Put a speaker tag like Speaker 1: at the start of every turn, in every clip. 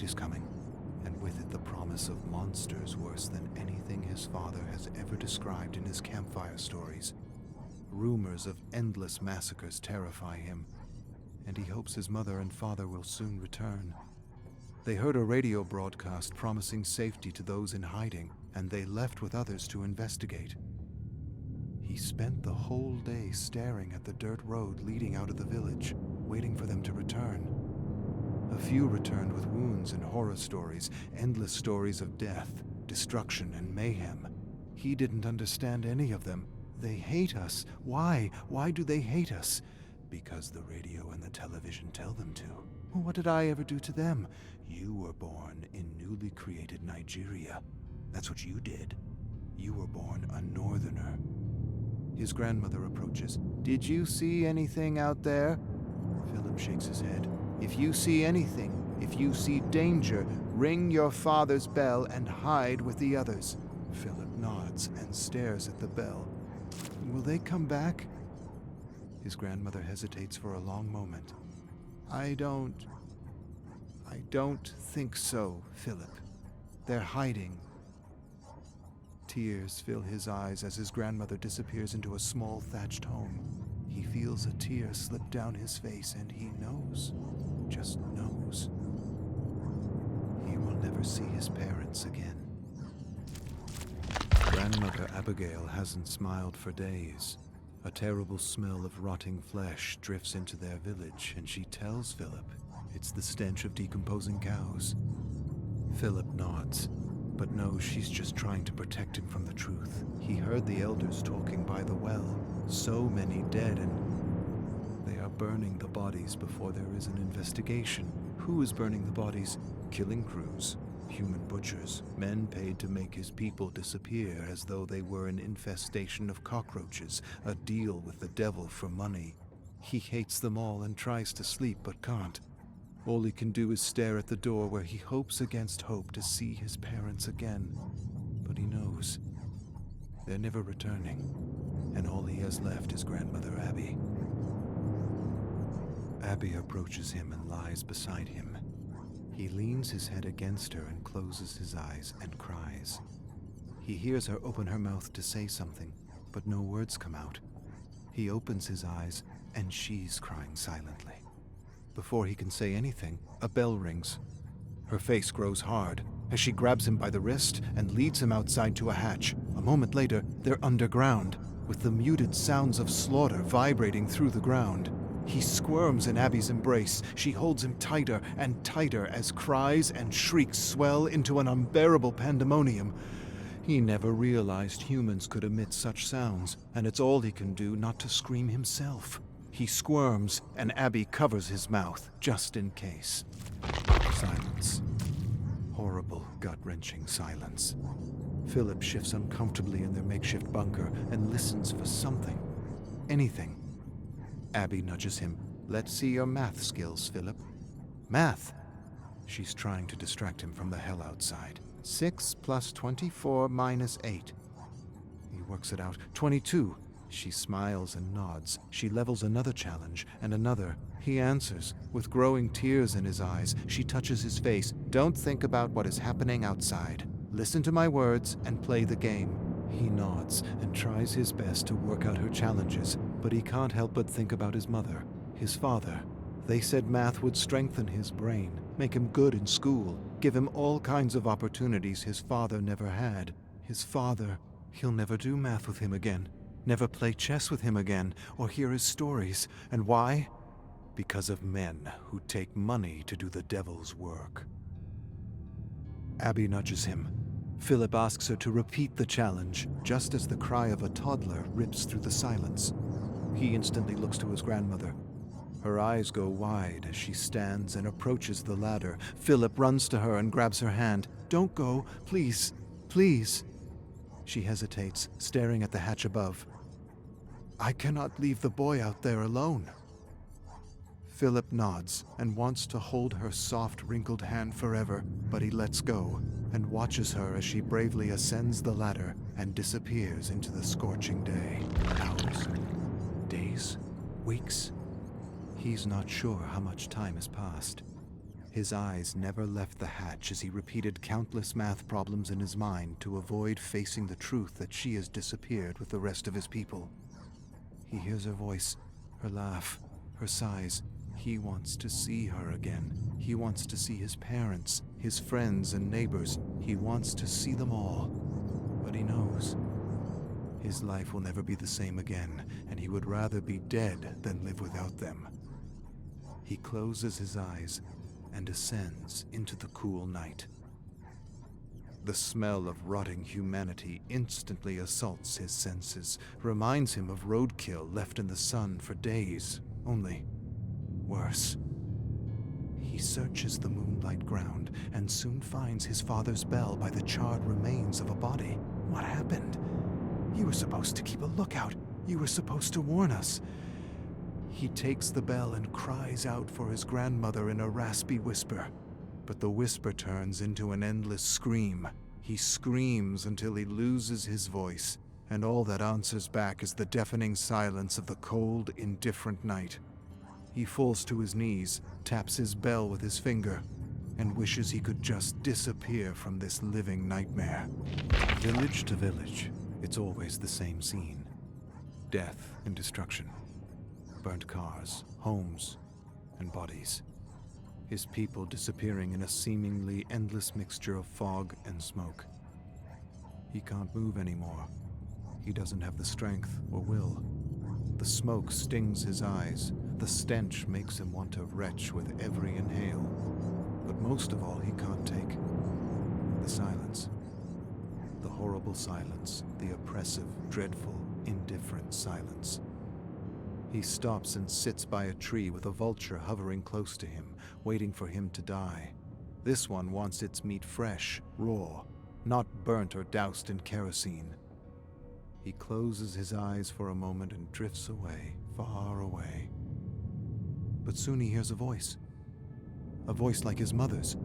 Speaker 1: night is coming, and with it the promise of monsters worse than anything his father has ever described in his campfire stories. Rumors of endless massacres terrify him, and he hopes his mother and father will soon return. They heard a radio broadcast promising safety to those in hiding, and they left with others to investigate. He spent the whole day staring at the dirt road leading out of the village, waiting for them to return. A few returned with wounds and horror stories, endless stories of death, destruction, and mayhem. He didn't understand any of them. They hate us. Why? Why do they hate us? Because the radio and the television tell them to. What did I ever do to them? You were born in newly created Nigeria. That's what you did. You were born a northerner. His grandmother approaches. Did you see anything out there? Philip shakes his head. If you see anything, if you see danger, ring your father's bell and hide with the others. Philip nods and stares at the bell. Will they come back? His grandmother hesitates for a long moment. I don't think so, Philip. They're hiding. Tears fill his eyes as his grandmother disappears into a small thatched home. He feels a tear slip down his face, and he knows, just knows, he will never see his parents again. Grandmother Abigail hasn't smiled for days. A terrible smell of rotting flesh drifts into their village, and she tells Philip it's the stench of decomposing cows. Philip nods, but knows she's just trying to protect him from the truth. He heard the elders talking by the well. So many dead, and they are burning the bodies before there is an investigation. Who is burning the bodies? Killing crews, human butchers, men paid to make his people disappear as though they were an infestation of cockroaches, a deal with the devil for money. He hates them all and tries to sleep but can't. All he can do is stare at the door where he hopes against hope to see his parents again. But he knows they're never returning, and all he has left is grandmother Abby. Abby approaches him and lies beside him. He leans his head against her and closes his eyes and cries. He hears her open her mouth to say something, but no words come out. He opens his eyes, and she's crying silently. Before he can say anything, a bell rings. Her face grows hard as she grabs him by the wrist and leads him outside to a hatch. A moment later, they're underground, with the muted sounds of slaughter vibrating through the ground. He squirms in Abby's embrace. She holds him tighter and tighter as cries and shrieks swell into an unbearable pandemonium. He never realized humans could emit such sounds, and it's all he can do not to scream himself. He squirms, and Abby covers his mouth, just in case. Silence. Horrible, gut-wrenching silence. Philip shifts uncomfortably in their makeshift bunker and listens for something. Anything. Abby nudges him. Let's see your math skills, Philip. Math? She's trying to distract him from the hell outside. 6 plus 24 minus 8. He works it out. 22. She smiles and nods. She levels another challenge, and another. He answers, with growing tears in his eyes. She touches his face. Don't think about what is happening outside. Listen to my words and play the game. He nods and tries his best to work out her challenges, but he can't help but think about his mother, his father. They said math would strengthen his brain, make him good in school, give him all kinds of opportunities his father never had. His father, he'll never do math with him again. Never play chess with him again, or hear his stories. And why? Because of men who take money to do the devil's work. Abby nudges him. Philip asks her to repeat the challenge, just as the cry of a toddler rips through the silence. He instantly looks to his grandmother. Her eyes go wide as she stands and approaches the ladder. Philip runs to her and grabs her hand. Don't go, please, please. She hesitates, staring at the hatch above. I cannot leave the boy out there alone. Philip nods and wants to hold her soft, wrinkled hand forever, but he lets go and watches her as she bravely ascends the ladder and disappears into the scorching day. Hours, days, weeks. He's not sure how much time has passed. His eyes never left the hatch as he repeated countless math problems in his mind to avoid facing the truth that she has disappeared with the rest of his people. He hears her voice, her laugh, her sighs. He wants to see her again. He wants to see his parents, his friends and neighbors. He wants to see them all. But he knows his life will never be the same again, and he would rather be dead than live without them. He closes his eyes and descends into the cool night. The smell of rotting humanity instantly assaults his senses, reminds him of roadkill left in the sun for days, only worse. He searches the moonlight ground and soon finds his father's bell by the charred remains of a body. What happened? You were supposed to keep a lookout. You were supposed to warn us. He takes the bell and cries out for his grandmother in a raspy whisper. But the whisper turns into an endless scream. He screams until he loses his voice, and all that answers back is the deafening silence of the cold, indifferent night. He falls to his knees, taps his bell with his finger, and wishes he could just disappear from this living nightmare. Village to village, it's always the same scene. Death and destruction. Burnt cars, homes, and bodies. His people disappearing in a seemingly endless mixture of fog and smoke. He can't move anymore. He doesn't have the strength or will. The smoke stings his eyes. The stench makes him want to retch with every inhale. But most of all, he can't take the silence. The horrible silence, the oppressive, dreadful, indifferent silence. He stops and sits by a tree with a vulture hovering close to him, waiting for him to die. This one wants its meat fresh, raw, not burnt or doused in kerosene. He closes his eyes for a moment and drifts away, far away. But soon he hears a voice like his mother's.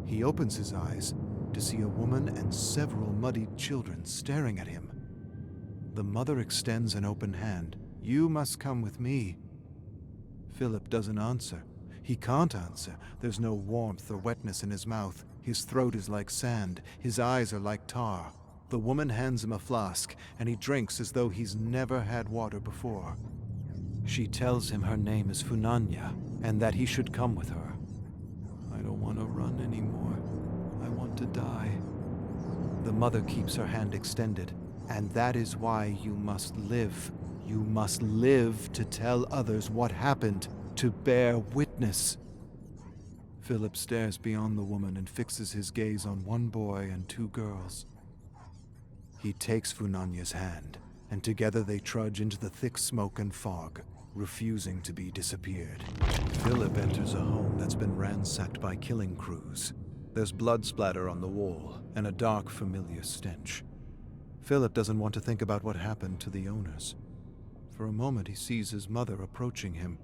Speaker 1: He opens his eyes to see a woman and several muddied children staring at him. The mother extends an open hand. "You must come with me." Philip doesn't answer. He can't answer. There's no warmth or wetness in his mouth. His throat is like sand. His eyes are like tar. The woman hands him a flask, and he drinks as though he's never had water before. She tells him her name is Funanya, and that he should come with her. "I don't want to run anymore. I want to die." The mother keeps her hand extended. "And that is why you must live. You must live to tell others what happened, to bear witness." Philip stares beyond the woman and fixes his gaze on one boy and two girls. He takes Funanya's hand, and together they trudge into the thick smoke and fog, refusing to be disappeared. Philip enters a home that's been ransacked by killing crews. There's blood splatter on the wall, and a dark, familiar stench. Philip doesn't want to think about what happened to the owners. For a moment he sees his mother approaching him,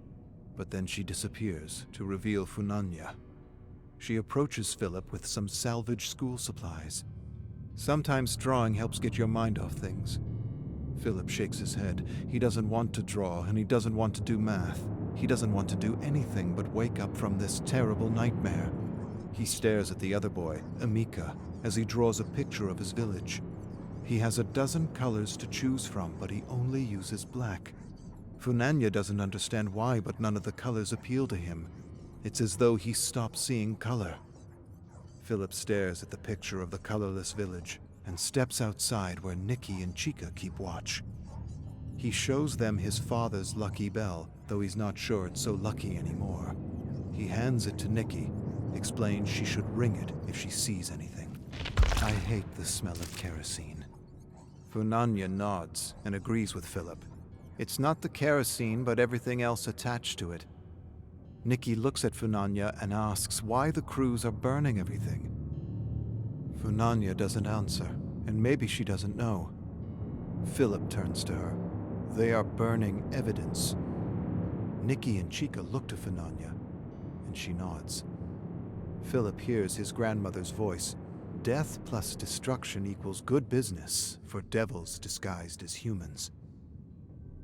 Speaker 1: but then she disappears to reveal Funanya. She approaches Philip with some salvaged school supplies. Sometimes drawing helps get your mind off things. Philip shakes his head. He doesn't want to draw, and he doesn't want to do math. He doesn't want to do anything but wake up from this terrible nightmare. He stares at the other boy, Amika, as he draws a picture of his village. He has a dozen colors to choose from, but he only uses black. Funanya doesn't understand why, but none of the colors appeal to him. It's as though he stopped seeing color. Philip stares at the picture of the colorless village and steps outside where Nikki and Chica keep watch. He shows them his father's lucky bell, though he's not sure it's so lucky anymore. He hands it to Nikki, explains she should ring it if she sees anything. "I hate the smell of kerosene." Funanya nods and agrees with Philip. It's not the kerosene, but everything else attached to it. Nikki looks at Funanya and asks why the crews are burning everything. Funanya doesn't answer, and maybe she doesn't know. Philip turns to her. They are burning evidence. Nikki and Chica look to Funanya, and she nods. Philip hears his grandmother's voice. Death plus destruction equals good business for devils disguised as humans.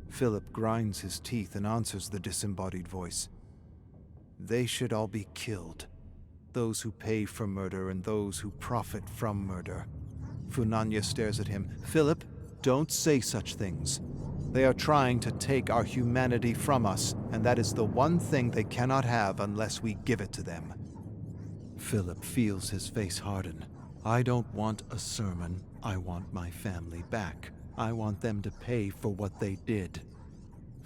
Speaker 1: Philip grinds his teeth and answers the disembodied voice. They should all be killed. those who pay for murder and those who profit from murder. Funanya stares at him. Philip, don't say such things. They are trying to take our humanity from us, and that is the one thing they cannot have unless we give it to them. Philip feels his face harden. I don't want a sermon. I want my family back. I want them to pay for what they did.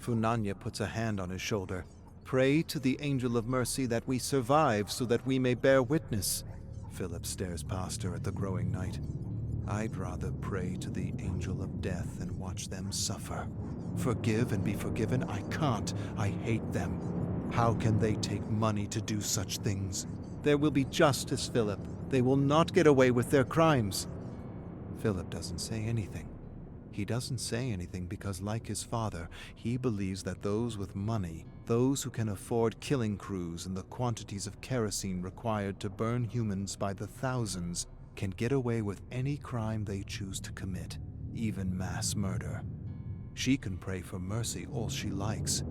Speaker 1: Funanya puts a hand on his shoulder. Pray to the angel of mercy that we survive so that we may bear witness. Philip stares past her at the growing night. I'd rather pray to the angel of death and watch them suffer. Forgive and be forgiven? I can't. I hate them. How can they take money to do such things? There will be justice, Philip. They will not get away with their crimes. Philip doesn't say anything. He doesn't say anything because, like his father, he believes that those with money, those who can afford killing crews and the quantities of kerosene required to burn humans by the thousands, can get away with any crime they choose to commit, even mass murder. She can pray for mercy all she likes.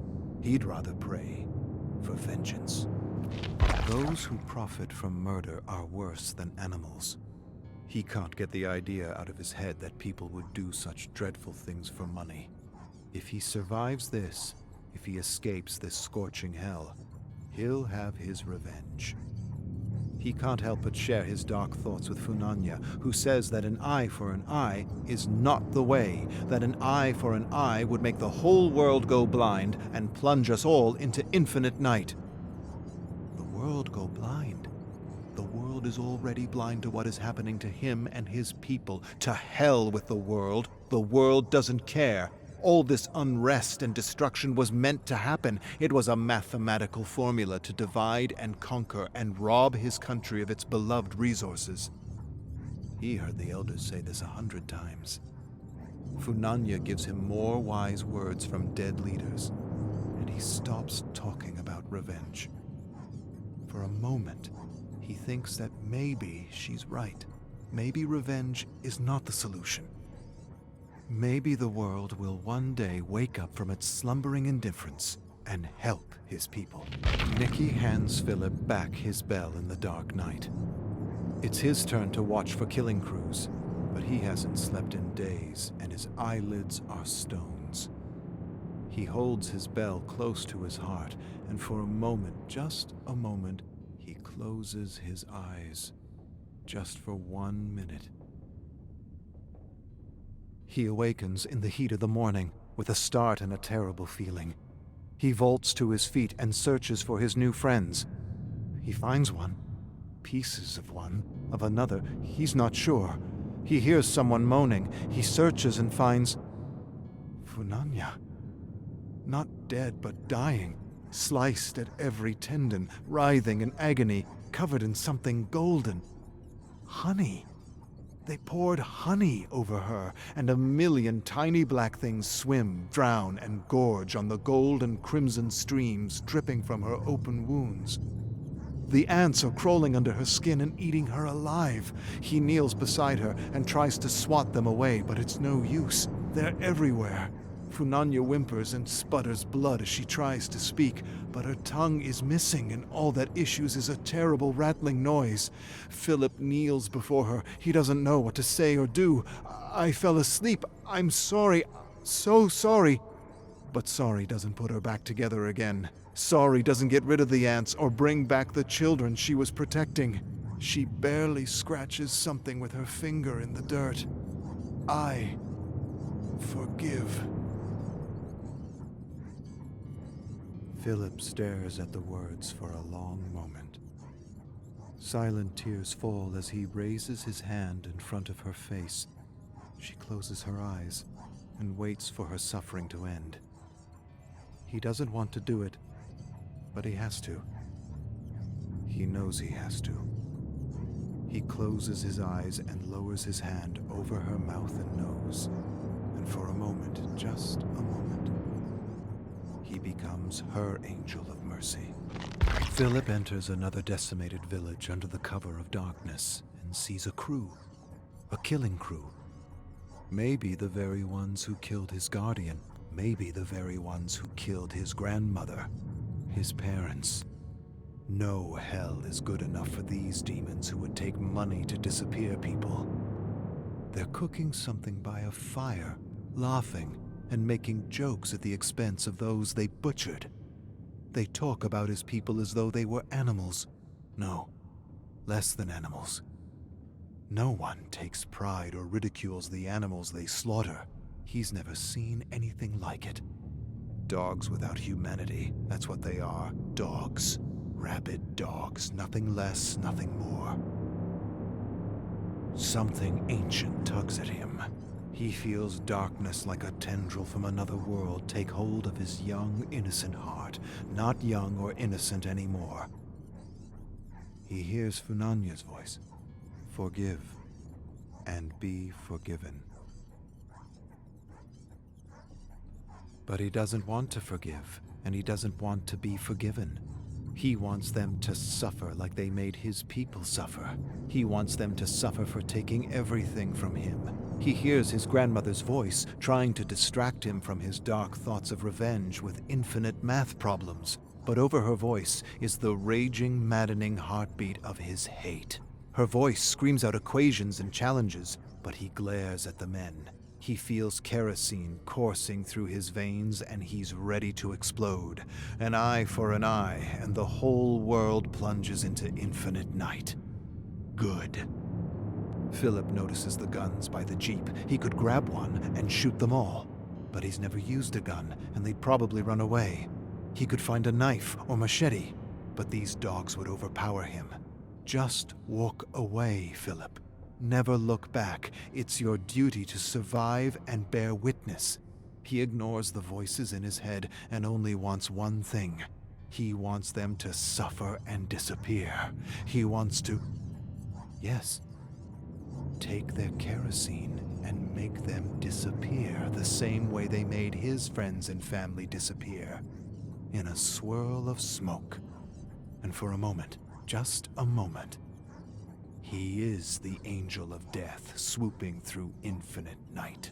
Speaker 1: He'd rather pray for vengeance. Those who profit from murder are worse than animals. He can't get the idea out of his head that people would do such dreadful things for money. If he survives this, if he escapes this scorching hell, he'll have his revenge. He can't help but share his dark thoughts with Funanya, who says that an eye for an eye is not the way, that an eye for an eye would make the whole world go blind and plunge us all into infinite night. The world go blind? The world is already blind to what is happening to him and his people. To hell with the world. The world doesn't care. All this unrest and destruction was meant to happen. It was a mathematical formula to divide and conquer and rob his country of its beloved resources. He heard the elders say this 100 times. Funanya gives him more wise words from dead leaders, and he stops talking about revenge. For a moment, he thinks that maybe she's right. Maybe revenge is not the solution. Maybe the world will one day wake up from its slumbering indifference and help his people. Nicky hands Philip back his bell in the dark night. It's his turn to watch for killing crews, but he hasn't slept in days and his eyelids are stones. He holds his bell close to his heart, and for a moment, just a moment, he closes his eyes. Just for 1 minute. He awakens in the heat of the morning with a start and a terrible feeling. He vaults to his feet and searches for his new friends. He finds one. Pieces of one. Of another. He's not sure. He hears someone moaning. He searches and finds Funanya. Not dead, but dying. Sliced at every tendon, writhing in agony, covered in something golden. Honey. They poured honey over her, and a million tiny black things swim, drown, and gorge on the gold and crimson streams dripping from her open wounds. The ants are crawling under her skin and eating her alive. He kneels beside her and tries to swat them away, but it's no use. They're everywhere. Funanya whimpers and sputters blood as she tries to speak, but her tongue is missing and all that issues is a terrible rattling noise. Philip kneels before her. He doesn't know what to say or do. I fell asleep. I'm sorry. So sorry. But sorry doesn't put her back together again. Sorry doesn't get rid of the ants or bring back the children she was protecting. She barely scratches something with her finger in the dirt. I forgive. Philip stares at the words for a long moment. Silent tears fall as he raises his hand in front of her face. She closes her eyes and waits for her suffering to end. He doesn't want to do it, but he has to. He knows he has to. He closes his eyes and lowers his hand over her mouth and nose, and for a moment, just a moment, he becomes her angel of mercy. Philip enters another decimated village under the cover of darkness and sees a crew. A killing crew. Maybe the very ones who killed his guardian. Maybe the very ones who killed his grandmother. His parents. No hell is good enough for these demons who would take money to disappear people. They're cooking something by a fire, laughing and making jokes at the expense of those they butchered. They talk about his people as though they were animals. No, less than animals. No one takes pride or ridicules the animals they slaughter. He's never seen anything like it. Dogs without humanity, that's what they are. Dogs. Rabid dogs, nothing less, nothing more. Something ancient tugs at him. He feels darkness like a tendril from another world take hold of his young, innocent heart. Not young or innocent anymore. He hears Funanya's voice. Forgive, and be forgiven. But he doesn't want to forgive, and he doesn't want to be forgiven. He wants them to suffer like they made his people suffer. He wants them to suffer for taking everything from him. He hears his grandmother's voice, trying to distract him from his dark thoughts of revenge with infinite math problems. But over her voice is the raging, maddening heartbeat of his hate. Her voice screams out equations and challenges, but he glares at the men. He feels kerosene coursing through his veins, and he's ready to explode. An eye for an eye, and the whole world plunges into infinite night. Good. Philip notices the guns by the jeep. He could grab one and shoot them all. But he's never used a gun, and they'd probably run away. He could find a knife or machete, but these dogs would overpower him. Just walk away, Philip. Never look back. It's your duty to survive and bear witness. He ignores the voices in his head and only wants one thing. He wants them to suffer and disappear. He wants to... Yes. Take their kerosene and make them disappear the same way they made his friends and family disappear. In a swirl of smoke. And for a moment, just a moment, he is the angel of death swooping through infinite night.